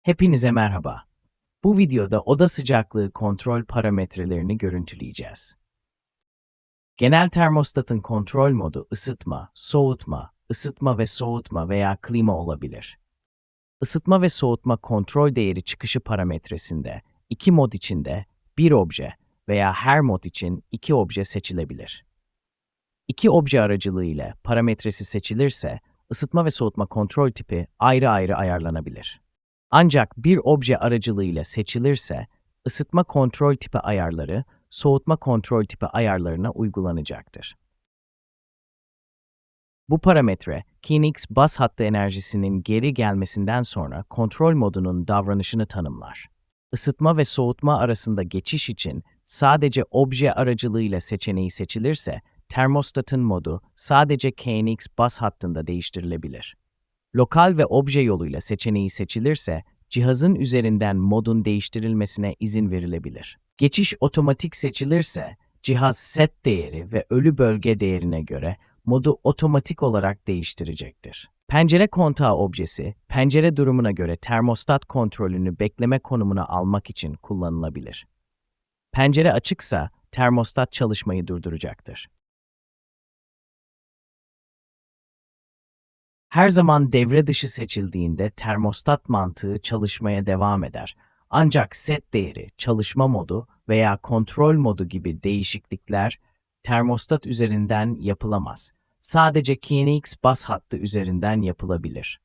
Hepinize merhaba. Bu videoda oda sıcaklığı kontrol parametrelerini görüntüleyeceğiz. Genel termostatın kontrol modu ısıtma, soğutma, ısıtma ve soğutma veya klima olabilir. Isıtma ve soğutma kontrol değeri çıkışı parametresinde iki mod içinde bir obje veya her mod için iki obje seçilebilir. İki obje aracılığıyla parametresi seçilirse ısıtma ve soğutma kontrol tipi ayrı ayrı ayarlanabilir. Ancak bir obje aracılığıyla seçilirse, ısıtma kontrol tipi ayarları, soğutma kontrol tipi ayarlarına uygulanacaktır. Bu parametre, Kinix baz hattı enerjisinin geri gelmesinden sonra kontrol modunun davranışını tanımlar. Isıtma ve soğutma arasında geçiş için sadece obje aracılığıyla seçeneği seçilirse, termostatın modu sadece KNX baz hattında değiştirilebilir. Lokal ve obje yoluyla seçeneği seçilirse, cihazın üzerinden modun değiştirilmesine izin verilebilir. Geçiş otomatik seçilirse, cihaz set değeri ve ölü bölge değerine göre modu otomatik olarak değiştirecektir. Pencere kontağı objesi, pencere durumuna göre termostat kontrolünü bekleme konumuna almak için kullanılabilir. Pencere açıksa, termostat çalışmayı durduracaktır. Her zaman devre dışı seçildiğinde termostat mantığı çalışmaya devam eder. Ancak set değeri, çalışma modu veya kontrol modu gibi değişiklikler termostat üzerinden yapılamaz. Sadece KNX baz hattı üzerinden yapılabilir.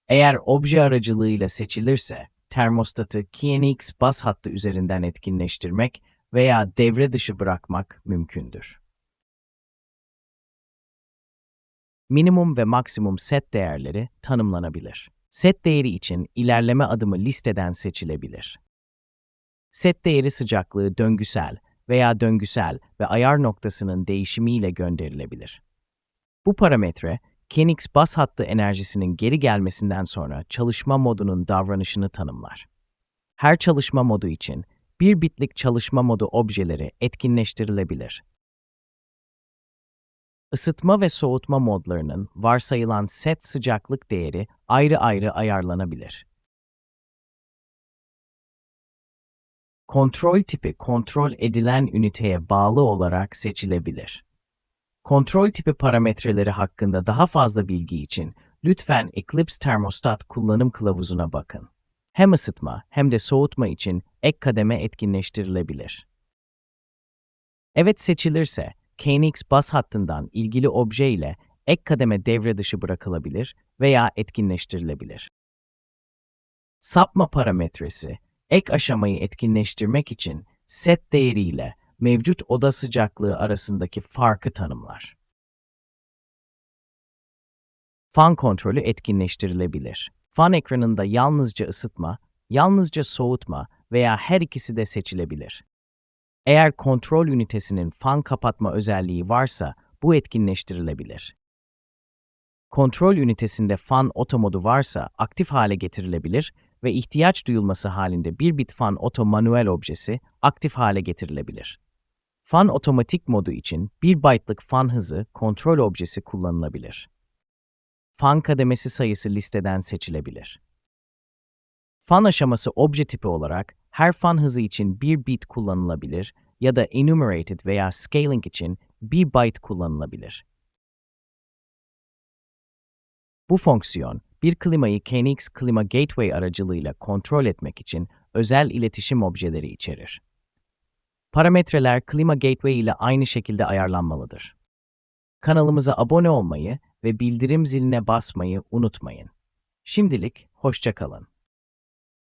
Eğer obje aracılığıyla seçilirse, termostatı KNX baz hattı üzerinden etkinleştirmek veya devre dışı bırakmak mümkündür. Minimum ve maksimum set değerleri tanımlanabilir. Set değeri için ilerleme adımı listeden seçilebilir. Set değeri sıcaklığı döngüsel veya döngüsel ve ayar noktasının değişimiyle gönderilebilir. Bu parametre, KNX baz hattı enerjisinin geri gelmesinden sonra çalışma modunun davranışını tanımlar. Her çalışma modu için bir bitlik çalışma modu objeleri etkinleştirilebilir. Isıtma ve soğutma modlarının varsayılan set sıcaklık değeri ayrı ayrı ayarlanabilir. Kontrol tipi kontrol edilen üniteye bağlı olarak seçilebilir. Kontrol tipi parametreleri hakkında daha fazla bilgi için lütfen Eclipse Termostat kullanım kılavuzuna bakın. Hem ısıtma hem de soğutma için ek kademe etkinleştirilebilir. Evet seçilirse, KNX baz hattından ilgili obje ile ek kademe devre dışı bırakılabilir veya etkinleştirilebilir. Sapma parametresi, ek aşamayı etkinleştirmek için set değeriyle mevcut oda sıcaklığı arasındaki farkı tanımlar. Fan kontrolü etkinleştirilebilir. Fan ekranında yalnızca ısıtma, yalnızca soğutma veya her ikisi de seçilebilir. Eğer kontrol ünitesinin fan kapatma özelliği varsa bu etkinleştirilebilir. Kontrol ünitesinde fan oto modu varsa aktif hale getirilebilir ve ihtiyaç duyulması halinde bir bit fan oto manuel objesi aktif hale getirilebilir. Fan otomatik modu için 1 byte'lık fan hızı kontrol objesi kullanılabilir. Fan kademesi sayısı listeden seçilebilir. Fan aşaması obje tipi olarak her fan hızı için 1 bit kullanılabilir ya da enumerated veya scaling için 1 byte kullanılabilir. Bu fonksiyon, bir klimayı KNX Klima Gateway aracılığıyla kontrol etmek için özel iletişim objeleri içerir. Parametreler Klima Gateway ile aynı şekilde ayarlanmalıdır. Kanalımıza abone olmayı ve bildirim ziline basmayı unutmayın. Şimdilik hoşça kalın.